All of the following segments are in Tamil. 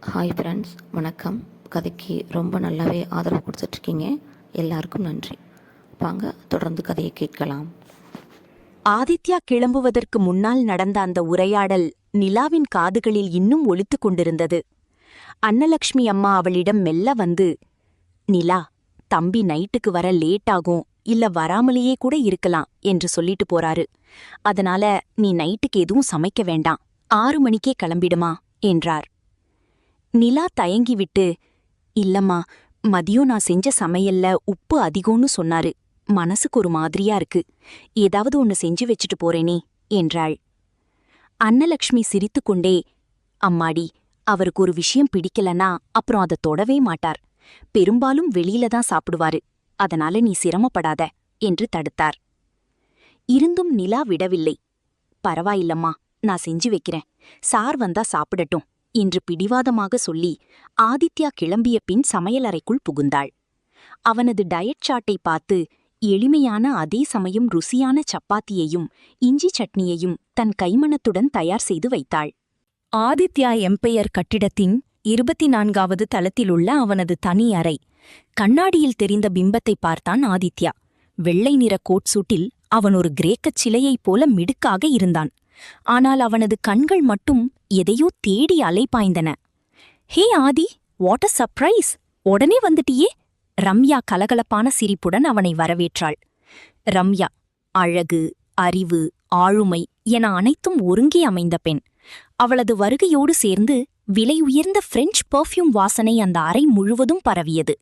ஹாய் ஃப்ரெண்ட்ஸ், வணக்கம். கதைக்கு ரொம்ப நல்லாவே ஆதரவு கொடுத்துட்ருக்கீங்க. எல்லாருக்கும் நன்றி. வாங்க தொடர்ந்து கதையை கேட்கலாம். ஆதித்யா கிளம்புவதற்கு முன்னால் நடந்த அந்த உரையாடல் நிலாவின் காதுகளில் இன்னும் ஒலித்துக் கொண்டிருந்தது. அன்னலக்ஷ்மி அம்மா அவளிடம் மெல்ல வந்து, நிலா, தம்பி நைட்டுக்கு வர லேட் ஆகும், இல்ல வராமலேயே கூட இருக்கலாம் என்று சொல்லிட்டு போறாரு. அதனால நீ நைட்டுக்கு எதுவும் சமைக்க வேண்டாம், 6 மணிக்கே கிளம்பிடுமா என்றார். நிலா தயங்கிவிட்டு, இல்லம்மா, மதியம் நான் செஞ்ச சமையல்ல உப்பு அதிகம்னு சொன்னாரு, மனசுக்கு ஒரு மாதிரியா இருக்கு, ஏதாவது ஒன்னு செஞ்சு வச்சுட்டு போறேனே என்றாள். அன்னலக்ஷ்மி சிரித்துக்கொண்டே, அம்மாடி, அவருக்கு ஒரு விஷயம் பிடிக்கலனா அப்புறம் அதை தொடவே மாட்டார், பெரும்பாலும் வெளியில தான் சாப்பிடுவாரு, அதனால நீ சிரமப்படாத என்று தடுத்தார். இருந்தும் நிலா விடவில்லை. பரவாயில்லம்மா, நான் செஞ்சு வைக்கிறேன், சார் வந்தா சாப்பிடட்டும் என்று பிடிவாதமாக சொல்லி ஆதித்யா கிளம்பிய பின் சமையலறைக்குள் புகுந்தாள். அவனது டயட் சார்ட்டை பார்த்து எளிமையான அதே சமயம் ருசியான சப்பாத்தியையும் இஞ்சி சட்னியையும் தன் கைமணத்துடன் தயார் செய்து வைத்தாள். ஆதித்யா எம்பையர் கட்டிடத்தின் 24வது தளத்திலுள்ள அவனது தனி அறை. கண்ணாடியில் தெரிந்த பிம்பத்தை பார்த்தான் ஆதித்யா. வெள்ளை நிற கோட் சூட்டில் அவன் ஒரு கிரேக்கச் சிலையைப் போல மிடுக்காக இருந்தான். ஆனால் அவனது கண்கள் மட்டும் எதையோ தேடி அலைபாய்ந்தன. ஹே ஆதி, வாட் அ சர்ப்ரைஸ், உடனே வந்துட்டியே! ரம்யா கலகலப்பான சிரிப்புடன் அவனை வரவேற்றாள். ரம்யா அழகு, அறிவு, ஆளுமை என அனைத்தும் ஒருங்கே அமைந்த பெண். அவளது வருகையோடு சேர்ந்து விலை உயர்ந்த பிரெஞ்சு பெர்ஃப்யூம் வாசனை அந்த அறை முழுவதும் பரவியது.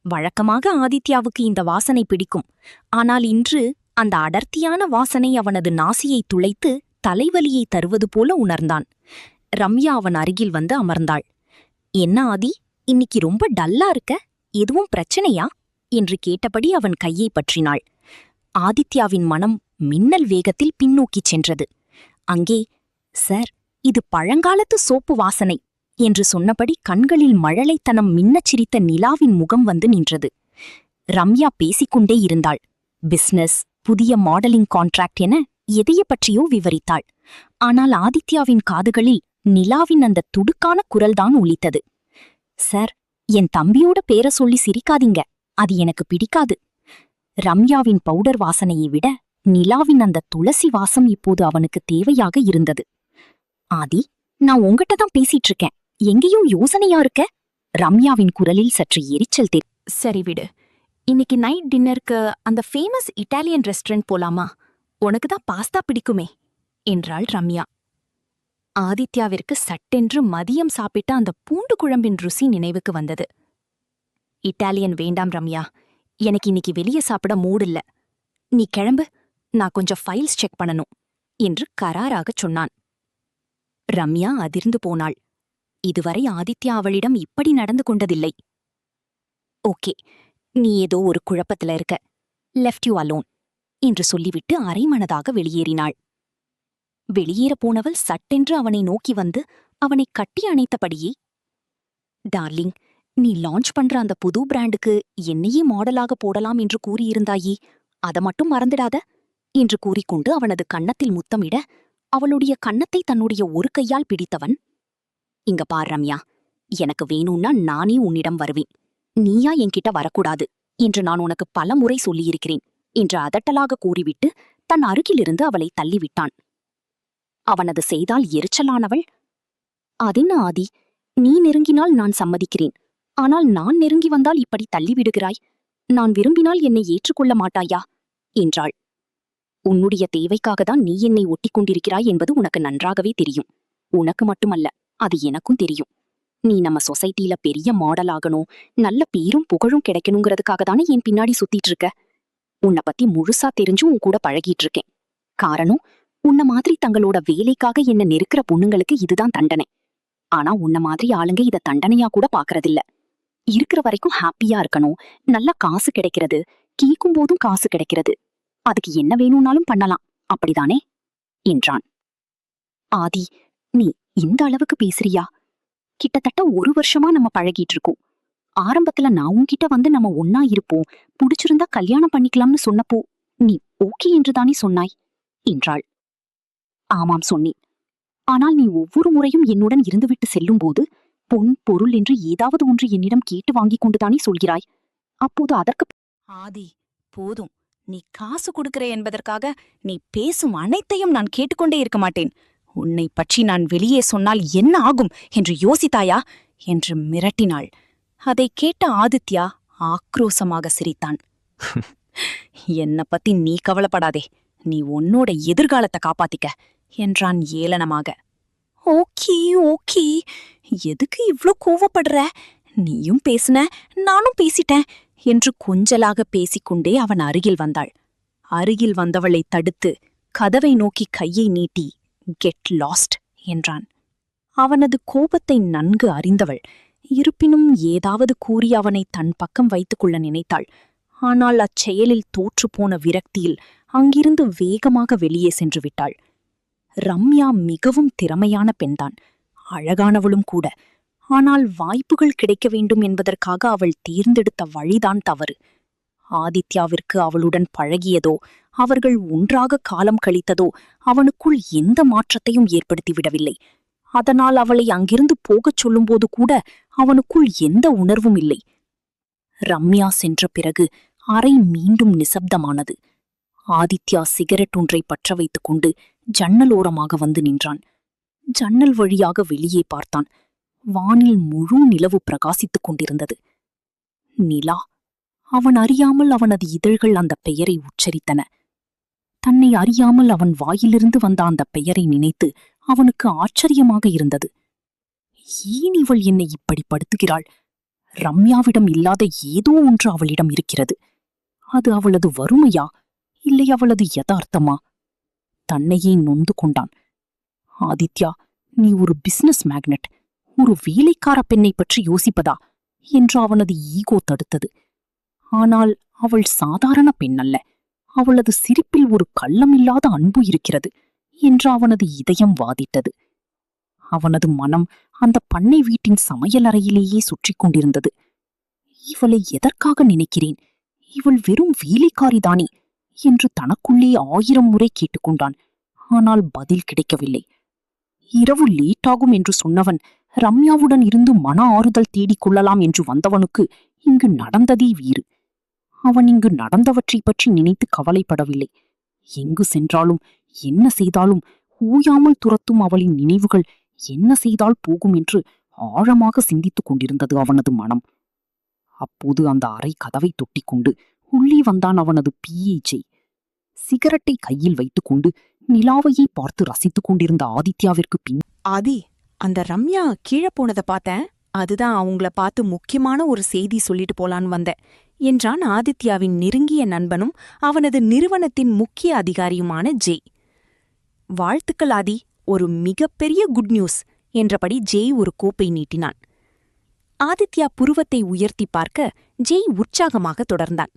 வழக்கமாக ஆதித்யாவுக்கு இந்த வாசனை பிடிக்கும். ஆனால் இன்று அந்த அடர்த்தியான வாசனை அவனது நாசியை துளைத்து தலைவலியை தருவது போல உணர்ந்தான். ரம்யா அவன் அருகில் வந்து அமர்ந்தாள். என்ன ஆதி, இன்னைக்கு ரொம்ப டல்லா இருக்க, எதுவும் பிரச்சனையா என்று கேட்டபடி அவன் கையை பற்றினாள். ஆதித்யாவின் மனம் மின்னல் வேகத்தில் பின்னோக்கிச் சென்றது. அங்கே, சார், இது பழங்காலத்து சோப்பு வாசனை என்று சொன்னபடி கண்களில் மழலைத்தனம் மின்னச் சிரித்த நிலாவின் முகம் வந்து நின்றது. ரம்யா பேசிக்கொண்டே இருந்தாள். பிசினஸ், புதிய மாடலிங் கான்ட்ராக்ட் என எதைய பற்றியோ விவரித்தாள். ஆனால் ஆதித்யாவின் காதுகளில் நிலாவின் அந்த துடுக்கான குரல்தான் ஒலித்தது. சார், என் தம்பியோட பேரை சொல்லி சிரிக்காதீங்க, அது எனக்கு பிடிக்காது. ரம்யாவின் பவுடர் வாசனையை விட நிலாவின் அந்த துளசி வாசம் இப்போது அவனுக்கு தேவையாக இருந்தது. ஆதி, நான் உங்ககிட்ட தான் பேசிட்டு இருக்கேன், எங்கேயோ யோசனையா இருக்க. ரம்யாவின் குரலில் சற்று எரிச்சல் சரி விடு, இன்னைக்கு நைட் டின்னருக்கு அந்த ஃபேமஸ் இட்டாலியன் ரெஸ்டாரண்ட் போலாமா? உனக்குதான் பாஸ்தா பிடிக்குமே என்றாள் ரம்யா. ஆதித்யாவிற்கு சட்டென்று மதியம் சாப்பிட்ட அந்த பூண்டு குழம்பின் ருசி நினைவுக்கு வந்தது. இட்டாலியன் வேண்டாம் ரம்யா, எனக்கு இன்னைக்கு வெளியே சாப்பிட மூடில்ல. நீ கிளம்பு, நான் கொஞ்சம் ஃபைல்ஸ் செக் பண்ணணும் என்று கராராகச் சொன்னான். ரம்யா அதிர்ந்து போனாள். இதுவரை ஆதித்யா அவளிடம் இப்படி நடந்து கொண்டதில்லை. ஓகே, நீ ஏதோ ஒரு குழப்பத்துல இருக்க, லெஃப்ட் யூ அலோன் என்று சொல்லிவிட்டு அரைமனதாக வெளியேறினாள். வெளியேறப் போனவள் சட்டென்று அவனை நோக்கி வந்து அவனை கட்டி அணைத்தபடியே, டார்லிங், நீ லான்ச் பண்ற அந்த புது பிராண்டுக்கு என்னையே மாடலாக போடலாம் என்று கூறியிருந்தாயே, அதை மட்டும் மறந்துடாத என்று கூறிக்கொண்டு அவனது கன்னத்தில் முத்தமிட அவளுடைய கன்னத்தை தன்னுடைய ஒரு கையால் பிடித்தவன், இங்க பார் ரம்யா, எனக்கு வேணும்னா நானே உன்னிடம் வருவேன், நீயா என்கிட்ட வரக்கூடாது என்று நான் உனக்கு பல முறை சொல்லியிருக்கிறேன் என்று அதட்டலாக கூறிவிட்டு தன் அருகிலிருந்து அவளை தள்ளிவிட்டான். அவனது செய்தால் எரிச்சலானவள், அதென்ன ஆதி, நீ நெருங்கினால் நான் சம்மதிக்கிறேன், ஆனால் நான் நெருங்கி வந்தால் இப்படி தள்ளிவிடுகிறாய், நான் விரும்பினால் என்னை ஏற்றுக்கொள்ள மாட்டாயா என்றாள். உன்னுடைய தேவைக்காகத்தான் நீ என்னை ஒட்டிக் கொண்டிருக்கிறாய் என்பது உனக்கு நன்றாகவே தெரியும். உனக்கு மட்டுமல்ல, அது எனக்கும் தெரியும். நீ நம்ம சொசைட்டில பெரிய மாடல் ஆகணும், நல்ல பேரும் புகழும் கிடைக்கணுங்கிறதுக்காக தானே என் பின்னாடி சுத்திட்டு இருக்க. உன்னை பத்தி முழுசா தெரிஞ்சும் உன் கூட பழகிட்டு இருக்கேன். காரணம், உன்ன மாதிரி தங்களோட வேலைக்காக என்ன நெருக்கிற பொண்ணுங்களுக்கு இதுதான் தண்டனை. ஆனா உன்ன மாதிரி ஆளுங்க இத தண்டனையா கூட பாக்குறதில்ல. இருக்கிற வரைக்கும் ஹாப்பியா இருக்கணும், நல்ல காசு கிடைக்கிறது, கேட்கும் போதும் காசு கிடைக்கிறது, அதுக்கு என்ன வேணும்னாலும் பண்ணலாம், அப்படிதானே என்றான். ஆதி, நீ இந்த அளவுக்கு பேசுறியா? கிட்டத்தட்ட 1 வருஷமா நம்ம பழகிட்டு இருக்கோம். ஆரம்பத்துல நான் உன்கிட்ட வந்து நம்ம ஒன்னா இருப்போம், புடிச்சிருந்தா கல்யாணம் பண்ணிக்கலாம்னு சொன்னப்போ நீ ஓகே என்றுதானே சொன்னாய் என்றாள். ஆமாம் சொன்னேன். ஆனால் நீ ஒவ்வொரு முறையும் என்னுடன் இருந்துவிட்டு செல்லும்போது பொன் பொருள் என்று ஏதாவது ஒன்று என்னிடம் கேட்டு வாங்கிக் கொண்டுதானே சொல்கிறாய். அப்போது அதற்கு ஆதி, போதும். நீ காசு கொடுக்கிற என்பதற்காக நீ பேசும் அனைத்தையும் நான் கேட்டுக்கொண்டே இருக்க மாட்டேன். உன்னை பற்றி நான் வெளியே சொன்னால் என்ன ஆகும் என்று யோசித்தாயா என்று மிரட்டினாள். அதை கேட்ட ஆதித்யா ஆக்ரோசமாக சிரித்தான். என்ன பத்தி நீ கவலைப்படாதே, நீ உன்னோட எதிர்காலத்தை காப்பாத்திக்க என்றான் ஏளனமாக. ஓகே ஓகே, எதுக்கு இவ்ளோ கோவப்படுற? நீயும் பேசுன, நானும் பேசிட்டேன் என்று கொஞ்சலாக பேசிக்கொண்டே அவன் அருகில் வந்தாள். அருகில் வந்தவளை தடுத்து கதவை நோக்கி கையை நீட்டி கெட் லாஸ்ட் என்றான். அவனது கோபத்தை நன்கு அறிந்தவள், இருப்பினும் ஏதாவது கூறி அவனை தன் பக்கம் வைத்துக்கொள்ள நினைத்தாள். ஆனால் அச்செயலில் தோற்றுப்போன விரக்தியில் அங்கிருந்து வேகமாக வெளியே சென்று விட்டாள். ரம்யா மிகவும் திறமையான பெண்தான், அழகானவளும் கூட. ஆனால் வாய்ப்புகள் கிடைக்க வேண்டும் என்பதற்காக அவள் தேர்ந்தெடுத்த வழிதான் தவறு. ஆதித்யாவிற்கு அவளுடன் பழகியதோ, அவர்கள் ஒன்றாக காலம் கழித்ததோ அவனுக்குள் எந்த மாற்றத்தையும் ஏற்படுத்திவிடவில்லை. அதனால் அவளை அங்கிருந்து போகச் சொல்லும்போது கூட அவனுக்குள் எந்த உணர்வும் இல்லை. ரம்யா சென்ற பிறகு அறை மீண்டும் நிசப்தமானது. ஆதித்யா சிகரெட் ஒன்றை பற்ற வைத்துக் கொண்டு ஜன்னலோரமாக வந்து நின்றான். ஜன்னல் வழியாக வெளியே பார்த்தான். வானில் முழு நிலவு பிரகாசித்துக் கொண்டிருந்தது. நிலா. அவன் அறியாமல் அவனது இதழ்கள் அந்த பெயரை உச்சரித்தன. தன்னை அறியாமல் அவன் வாயிலிருந்து வந்த அந்த பெயரை நினைத்து அவனுக்கு ஆச்சரியமாக இருந்தது. ஏன் இவள் என்னை இப்படி படுத்துகிறாள்? ரம்யாவிடம் இல்லாத ஏதோ ஒன்று அவளிடம் இருக்கிறது. அது அவளது வறுமையா, இல்லை அவளது யதார்த்தமா? தன்னையே நொந்து கொண்டான். ஆதித்யா, நீ ஒரு பிசினஸ் மேக்னட், ஒரு வேலைக்கார பெண்ணை பற்றி யோசிப்பதா என்று அவனது ஈகோ தடுத்தது. ஆனால் அவள் சாதாரண பெண்ணல்ல, அவளது சிரிப்பில் ஒரு கள்ளமில்லாத அன்பு இருக்கிறது என்று அவனது இதயம் வாதிட்டது. அவனது மனம் அந்த பண்ணை வீட்டின் சமையலறையிலேயே சுற்றி கொண்டிருந்தது. இவளை எதற்காக நினைக்கிறேன்? இவள் வெறும் வேலைக்காரிதானே என்று தனக்குள்ளே 1000 முறை கேட்டுக்கொண்டான். ஆனால் பதில் கிடைக்கவில்லை. இரவு லேட்டாகும் என்று சொன்னவன் ரம்யாவுடன் இருந்து மன ஆறுதல் தேடிக் கொள்ளலாம் என்று வந்தவனுக்கு இங்கு நடந்ததே வேறு. அவன் இங்கு நடந்தவற்றை பற்றி நினைத்து கவலைப்படவில்லை. எங்கு சென்றாலும் என்ன செய்தாலும் ஓயாமல் துரத்தும் அவளின் நினைவுகள் என்ன செய்தால் போகும் என்று ஆழமாக சிந்தித்துக் கொண்டிருந்தது அவனது மனம். அப்போது அந்த அறை கதவை தொட்டிக்கொண்டு உள்ளே வந்தான் அவனது PA. சிகரெட்டை கையில் வைத்துக்கொண்டு நிலாவையே பார்த்து ரசித்துக் கொண்டிருந்த ஆதித்யாவிற்கு பின், ஆதி, அந்த ரம்யா கீழே போனதை பார்த்தேன். அதுதான் அவங்கள பார்த்து முக்கியமான ஒரு செய்தி சொல்லிட்டு போலான்னு வந்தேன் என்றான் ஆதித்யாவின் நெருங்கிய நண்பனும் அவனது நிறுவனத்தின் முக்கிய அதிகாரியுமான ஜெய். வாழ்த்துக்கள் ஆதி, ஒரு மிகப்பெரிய குட் நியூஸ் என்றபடி ஜெய் ஒரு கோப்பை நீட்டினான். ஆதித்யா புருவத்தை உயர்த்தி பார்க்க ஜெய் உற்சாகமாக தொடர்ந்தான்.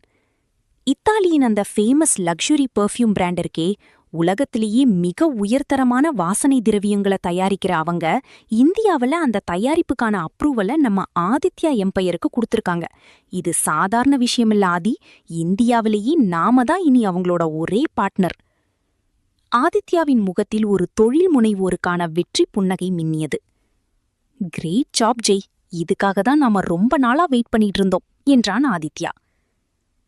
இத்தாலியின் அந்த ஃபேமஸ் லக்ஸுரி பெர்ஃப்யூம் பிராண்ட் இருக்கே, உலகத்திலேயே மிக உயர்தரமான வாசனை திரவியங்களை தயாரிக்கிற அவங்க இந்தியாவில் அந்த தயாரிப்புக்கான அப்ரூவலை நம்ம ஆதித்யா எம்பையருக்கு கொடுத்துருக்காங்க. இது சாதாரண விஷயமில்ல ஆதி, இந்தியாவிலேயே நாம தான் இனி அவங்களோட ஒரே பார்ட்னர். ஆதித்யாவின் முகத்தில் ஒரு தொழில் முனைவோருக்கான வெற்றி புன்னகை மின்னியது. கிரேட் ஜாப் ஜெய், இதுக்காக தான் நாம ரொம்ப நாளா வெயிட் பண்ணிட்டு இருந்தோம் என்றான் ஆதித்யா.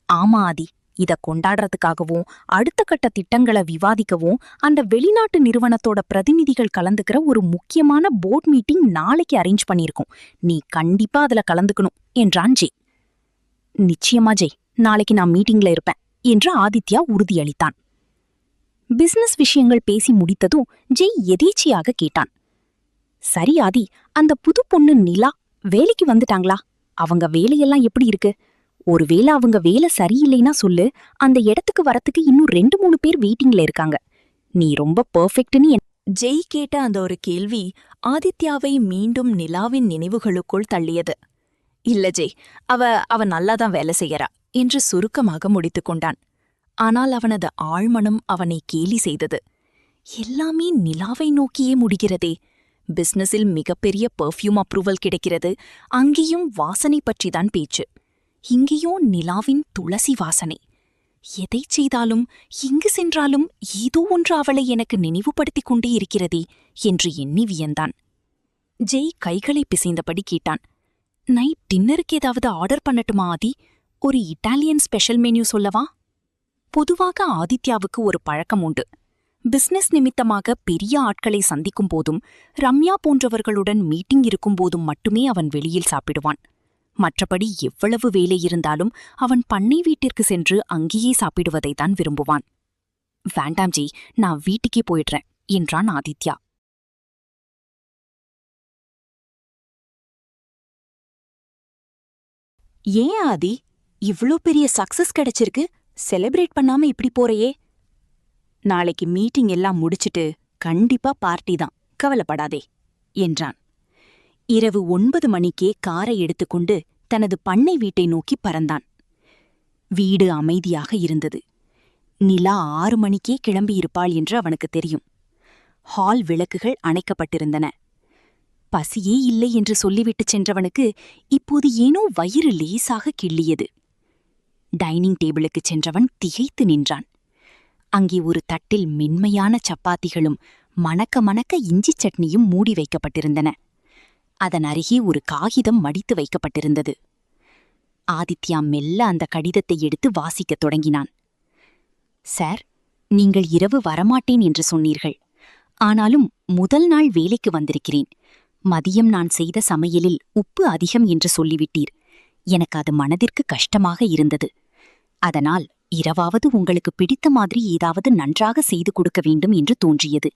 ஆமா ஆதி, இத கொண்டாடுறதுக்காகவும் அடுத்த கட்ட திட்டங்களை விவாதிக்கவும் அந்த வெளிநாட்டு நிறுவனத்தோட பிரதிநிதிகள் கலந்துக்கிற ஒரு முக்கியமான போர்ட் மீட்டிங் நாளைக்கு அரேஞ்ச் பண்ணியிருக்கோம். நீ கண்டிப்பா அதுல கலந்துக்கணும் என்றான் ஜெய். நிச்சயமா ஜெய், நாளைக்கு நான் மீட்டிங்ல இருப்பேன் என்று ஆதித்யா உறுதியளித்தான். பிசினஸ் விஷயங்கள் பேசி முடித்ததும் ஜெய் எதேச்சியாக கேட்டான். சரி ஆதி, அந்த புது பொண்ணு நிலா வேலைக்கு வந்துட்டாங்களா? அவங்க வேலையெல்லாம் எப்படி இருக்கு? ஒருவேளை அவங்க வேலை சரியில்லைன்னா சொல்லு, அந்த இடத்துக்கு வரத்துக்கு இன்னும் 2-3 பேர் வெயிட்டிங்ல இருக்காங்க. நீ ரொம்ப பெர்ஃபெக்ட்னு ஜெய் கேட்ட அந்த ஒரு கேள்வி ஆதித்யாவை மீண்டும் நிலாவின் நினைவுகளுக்குள் தள்ளியது. இல்ல ஜெய், அவ நல்லாதான் வேலை செய்யறா என்று சுருக்கமாக முடித்துக் கொண்டான். ஆனால் அவனது ஆழ்மனம் அவனை கேலி செய்தது. எல்லாமே நிலாவை நோக்கியே முடிகிறதே. பிசினஸில் மிகப்பெரிய பெர்ஃப்யூம் அப்ரூவல் கிடைக்கிறது, அங்கேயும் வாசனை பற்றிதான் பேச்சு. இங்கேயோ நிலாவின் துளசி வாசனை. எதைச் செய்தாலும் எங்கு சென்றாலும் ஏதோ ஒன்று அவளை எனக்கு நினைவுபடுத்திக் கொண்டே இருக்கிறதே என்று எண்ணி வியந்தான். ஜெய் கைகளை பிசைந்தபடி கேட்டான். நைட் டின்னருக்கு ஏதாவது ஆர்டர் பண்ணட்டுமா ஆதி? ஒரு இட்டாலியன் ஸ்பெஷல் மெனு சொல்லவா? பொதுவாக ஆதித்யாவுக்கு ஒரு பழக்கம் உண்டு. பிசினஸ் நிமித்தமாக பெரிய ஆட்களை சந்திக்கும் போதும் ரம்யா போன்றவர்களுடன் மீட்டிங் இருக்கும்போதும் மட்டுமே அவன் வெளியில் சாப்பிடுவான். மற்றபடி எவ்வளவு வேலை இருந்தாலும் அவன் பண்ணை வீட்டிற்கு சென்று அங்கேயே சாப்பிடுவதைத்தான் விரும்புவான். வேண்டாம் ஜி, நான் வீட்டுக்கே போயிடுறேன் என்றான் ஆதித்யா. ஏன் ஆதி, இவ்ளோ பெரிய சக்சஸ் கிடைச்சிருக்கு, செலிப்ரேட் பண்ணாம இப்படி போறையே? நாளைக்கு மீட்டிங் எல்லாம் முடிச்சிட்டு கண்டிப்பா பார்ட்டி தான், கவலைப்படாதே என்றான். இரவு 9 மணிக்கே காரை எடுத்துக்கொண்டு தனது பண்ணை வீட்டை நோக்கி பறந்தான். வீடு அமைதியாக இருந்தது. நிலா 6 மணிக்கே கிளம்பியிருப்பாள் என்று அவனுக்கு தெரியும். ஹால் விளக்குகள் அணைக்கப்பட்டிருந்தன. பசியே இல்லை என்று சொல்லிவிட்டு சென்றவனுக்கு இப்போது ஏனோ வயிறு லேசாக கிள்ளியது. டைனிங் டேபிளுக்கு சென்றவன் திகைத்து நின்றான். அங்கே ஒரு தட்டில் மென்மையான சப்பாத்திகளும் மணக்க மணக்க இஞ்சி சட்னியும் மூடி வைக்கப்பட்டிருந்தன. அதன் அருகே ஒரு காகிதம் மடித்து வைக்கப்பட்டிருந்தது. ஆதித்யா மெல்ல அந்த கடிதத்தை எடுத்து வாசிக்கத் தொடங்கினான். சார், நீங்கள் இரவு வரமாட்டேன் என்று சொன்னீர்கள். ஆனாலும் முதல் நாள் வேலைக்கு வந்திருக்கிறேன். மதியம் நான் செய்த சமையலில் உப்பு அதிகம் என்று சொல்லிவிட்டீர். எனக்கு அது மனதிற்கு கஷ்டமாக இருந்தது. அதனால் இரவாவது உங்களுக்கு பிடித்த மாதிரி ஏதாவது நன்றாக செய்து கொடுக்க வேண்டும் என்று தோன்றியது.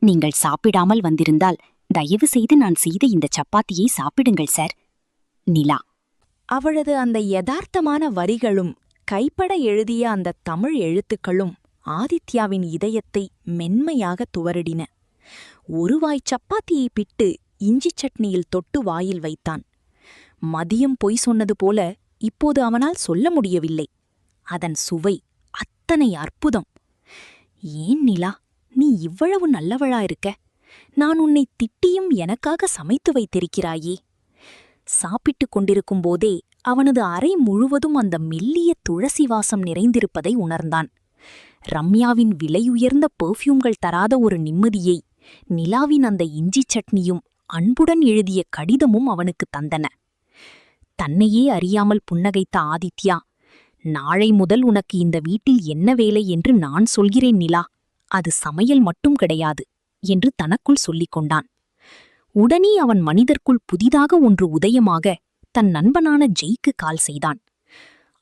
நீங்கள் சாப்பிடாமல் வந்திருந்தால் தயவு செய்து நான் செய்த இந்த சப்பாத்தியை சாப்பிடுங்கள் சார். நிலா. அவளது அந்த யதார்த்தமான வரிகளும் கைப்பட எழுதிய அந்த தமிழ் எழுத்துக்களும் ஆதித்யாவின் இதயத்தை மென்மையாக துவரடின. ஒரு வாய் சப்பாத்தியை பிட்டு இஞ்சி சட்னியில் தொட்டு வாயில் வைத்தான். மதியம் பொய் சொன்னது போல இப்போது அவனால் சொல்ல முடியவில்லை. அதன் சுவை அத்தனை அற்புதம். ஏன் நிலா, நீ இவ்வளவு நல்லவளா இருக்க? நான் உன்னை திட்டியும் எனக்காக சமைத்து வைத்திருக்கிறாயே. சாப்பிட்டுக் கொண்டிருக்கும் போதே அவனது அறை முழுவதும் அந்த மெல்லிய துளசி வாசம் நிறைந்திருப்பதை உணர்ந்தான். ரம்யாவின் விலையுயர்ந்த பெர்ஃப்யூம்கள் தராத ஒரு நிம்மதியை நிலாவின் அந்த இஞ்சி சட்னியும் அன்புடன் எழுதிய கடிதமும் அவனுக்கு தந்தன. தன்னையே அறியாமல் புன்னகைத்த ஆதித்யா, நாளை முதல் உனக்கு இந்த வீட்டில் என்ன வேலை என்று நான் சொல்கிறேன் நிலா, அது சமையல் மட்டும் கிடையாது என்று தனக்குள் சொல்லிக் கொண்டான். உடனே அவன் மனிதர்க்குள் புதிதாக ஒன்று உதயமாக தன் நண்பனான ஜெய்க்கு கால் செய்தான்.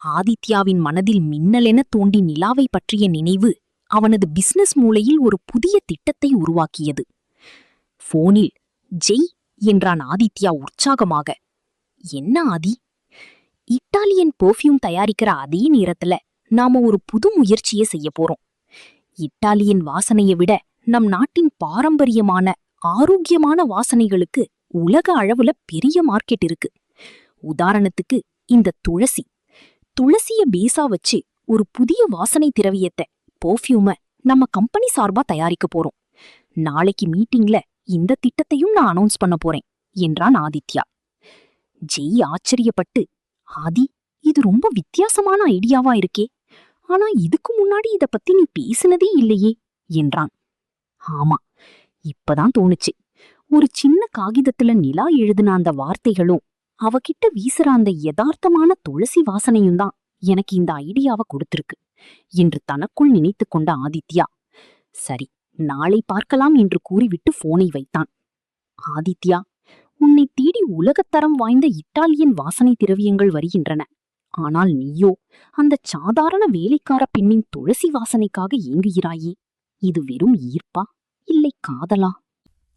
ஆதித்யாவின் மனதில் மின்னலென தோண்டி நிலாவை பற்றிய நினைவு அவனது பிசினஸ் மூளையில் ஒரு புதிய திட்டத்தை உருவாக்கியது. போனில் ஜெய் என்றான் ஆதித்யா உற்சாகமாக. என்ன ஆதி? இட்டாலியன் பெர்ஃப்யூம் தயாரிக்கிற அதே நேரத்துல நாம ஒரு புது முயற்சியை செய்ய போறோம். இட்டாலியன் வாசனையை விட நம் நாட்டின் பாரம்பரியமான ஆரோக்கியமான வாசனைகளுக்கு உலக அளவுல பெரிய மார்க்கெட் இருக்கு. உதாரணத்துக்கு இந்த துளசிய பேஸா வச்சு ஒரு புதிய வாசனை திரவியத்தை, பெர்ஃப்யூம நம்ம கம்பெனி சார்பா தயாரிக்க போறோம். நாளைக்கு மீட்டிங்ல இந்த திட்டத்தையும் நான் அனௌன்ஸ் பண்ண போறேன் என்றான் ஆதித்யா. ஜெய் ஆச்சரியப்பட்டு, ஆதி, இது ரொம்ப வித்தியாசமான ஐடியாவா இருக்கே. ஆனா இதுக்கு முன்னாடி இத பத்தி நீ பேசினதே இல்லையே என்றான். ஆமா, இப்பதான் தோணுச்சு. ஒரு சின்ன காகிதத்துல நிலா எழுதின அந்த வார்த்தைகளும் அவகிட்ட வீசுற அந்த யதார்த்தமான துளசி வாசனையும் தான் எனக்கு இந்த ஐடியாவை கொடுத்திருக்கு என்று தனக்குள் நினைத்து கொண்ட ஆதித்யா, சரி நாளை பார்க்கலாம் என்று கூறிவிட்டு போனை வைத்தான். ஆதித்யா, உன்னை தேடி உலகத்தரம் வாய்ந்த இட்டாலியன் வாசனை திரவியங்கள் வருகின்றன. ஆனால் நீயோ அந்த சாதாரண வேலைக்கார பெண்ணின் துளசி வாசனைக்காக ஏங்குகிறாயே. இது வெறும் ஈர்ப்பா, இல்லை காதலா?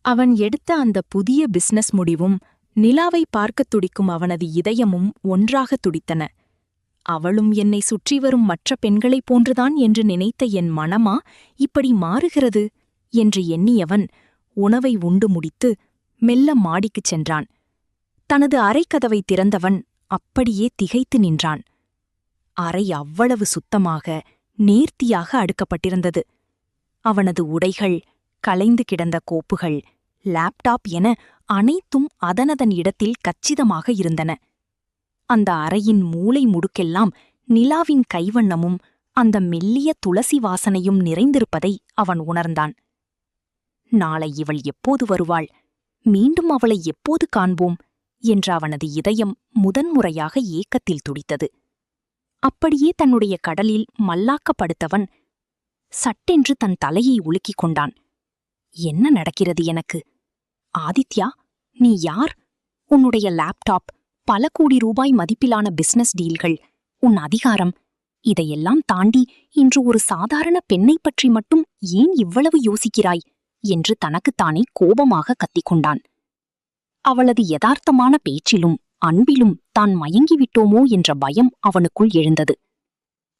அவன் எடுத்த அந்த புதிய பிசினஸ் முடிவும் நிலாவை பார்க்கத் துடிக்கும் அவனது இதயமும் ஒன்றாக துடித்தன. அவளும் என்னை சுற்றி வரும் மற்ற பெண்களைப் போன்றுதான் என்று நினைத்த என் மனமா இப்படி மாறுகிறது என்று எண்ணியவன் உணவை உண்டு முடித்து மெல்ல மாடிக்குச் சென்றான். தனது அறைக்கதவை திறந்தவன் அப்படியே திகைத்து நின்றான். அறை அவ்வளவு சுத்தமாக நேர்த்தியாக அடுக்கப்பட்டிருந்தது. அவனது உடைகள், கலைந்து கிடந்த கோப்புகள், லேப்டாப் என அனைத்தும் அதனதன் இடத்தில் கச்சிதமாக இருந்தன. அந்த அறையின் மூலை முடுக்கெல்லாம் நிலாவின் கைவண்ணமும் அந்த மெல்லிய துளசி வாசனையும் நிறைந்திருப்பதை அவன் உணர்ந்தான். நாளை இவள் எப்போது வருவாள்? மீண்டும் அவளை எப்போது காண்போம் என்ற அவனது இதயம் முதன்முறையாக ஏக்கத்தில் துடித்தது. அப்படியே தன்னுடைய கடலில் மல்லாக்கப்படுத்தவன் சட்டென்று தன் தலையை உலுக்கிக் கொண்டான். என்ன நடக்கிறது எனக்கு? ஆதித்யா, நீ யார்? உன்னுடைய லேப்டாப், பல கோடி ரூபாய் மதிப்பிலான பிசினஸ் டீல்கள், உன் அதிகாரம், இதையெல்லாம் தாண்டி இன்று ஒரு சாதாரண பெண்ணைப் பற்றி மட்டும் ஏன் இவ்வளவு யோசிக்கிறாய் என்று தனக்குத்தானே கோபமாக கத்திக்கொண்டான். அவளது யதார்த்தமான பேச்சிலும் அன்பிலும் தான் மயங்கிவிட்டோமோ என்ற பயம் அவனுக்குள் எழுந்தது.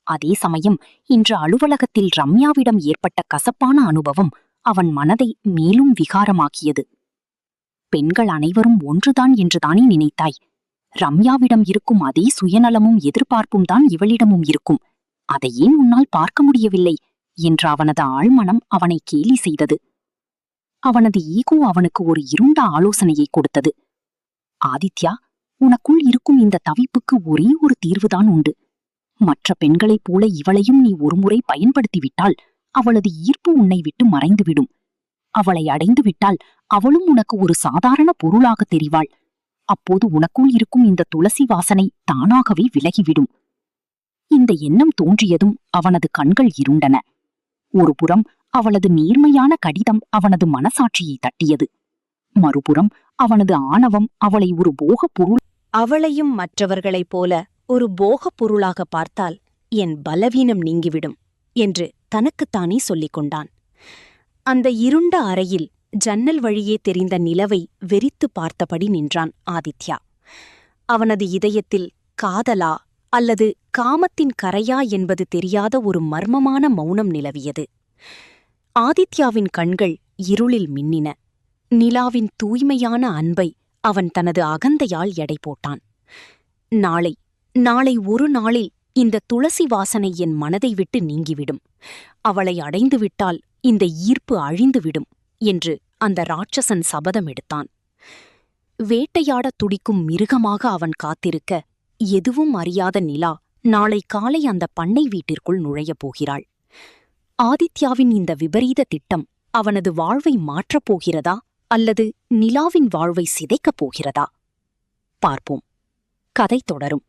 அதே சமயம் இன்று அலுவலகத்தில் ரம்யாவிடம் ஏற்பட்ட கசப்பான அனுபவம் அவன் மனதை மேலும் விகாரமாக்கியது. பெண்கள் அனைவரும் ஒன்றுதான் என்றுதானே நினைத்தாய்? ரம்யாவிடம் இருக்கும் அதே சுயநலமும் எதிர்பார்ப்பும் தான் இவளிடமும் இருக்கும். அதை ஏன் உன்னால் பார்க்க முடியவில்லை என்ற அவனது ஆழ்மனம் அவனை கேலி செய்தது. அவனது ஈகோ அவனுக்கு ஒரு இருண்ட ஆலோசனையை கொடுத்தது. ஆதித்யா, உனக்குள் இருக்கும் இந்த தவிப்புக்கு ஒரே ஒரு தீர்வுதான் உண்டு. மற்ற பெண்களைப் போல இவளையும் நீ ஒருமுறை பயன்படுத்திவிட்டால் அவளது ஈர்ப்பு உன்னை விட்டு மறைந்துவிடும். அவளை அடைந்துவிட்டால் அவளும் உனக்கு ஒரு சாதாரண பொருளாக தெரிவாள். அப்போது உனக்குள் இருக்கும் இந்த துளசி வாசனை தானாகவே விலகிவிடும். இந்த எண்ணம் தோன்றியதும் அவனது கண்கள் இருண்டன. ஒருபுறம் அவளது நேர்மையான கடிதம் அவனது மனசாட்சியை தட்டியது. மறுபுறம் அவனது ஆணவம் அவளை ஒரு போகப் பொருள். அவளையும் மற்றவர்களைப் போல ஒரு போகப் பொருளாக பார்த்தால் என் பலவீனம் நீங்கிவிடும் என்று தனக்குத்தானே சொல்லிக் கொண்டான். அந்த இருண்ட அறையில் ஜன்னல் வழியே தெரிந்த நிலவை வெறித்து பார்த்தபடி நின்றான் ஆதித்யா. அவனது இதயத்தில் காதலா அல்லது காமத்தின் கரையா என்பது தெரியாத ஒரு மர்மமான மௌனம் நிலவியது. ஆதித்யாவின் கண்கள் இருளில் மின்னின. நிலாவின் தூய்மையான அன்பை அவன் தனது அகந்தையால் எடை போட்டான். நாளை ஒரு நாளில் இந்த துளசி வாசனை என் மனதை விட்டு நீங்கிவிடும். அவளை அடைந்துவிட்டால் இந்த ஈர்ப்பு அழிந்துவிடும் என்று அந்த ராட்சசன் சபதம் எடுத்தான். வேட்டையாடத் துடிக்கும் மிருகமாக அவன் காத்திருக்க, எதுவும் அறியாத நிலா நாளை காலை அந்த பண்ணை வீட்டிற்குள் நுழையப் போகிறாள். ஆதித்யாவின் இந்த விபரீத திட்டம் அவனது வாழ்வை மாற்றப் போகிறதா அல்லது நிலாவின் வாழ்வை சிதைக்கப் போகிறதா? பார்ப்போம். கதை தொடரும்.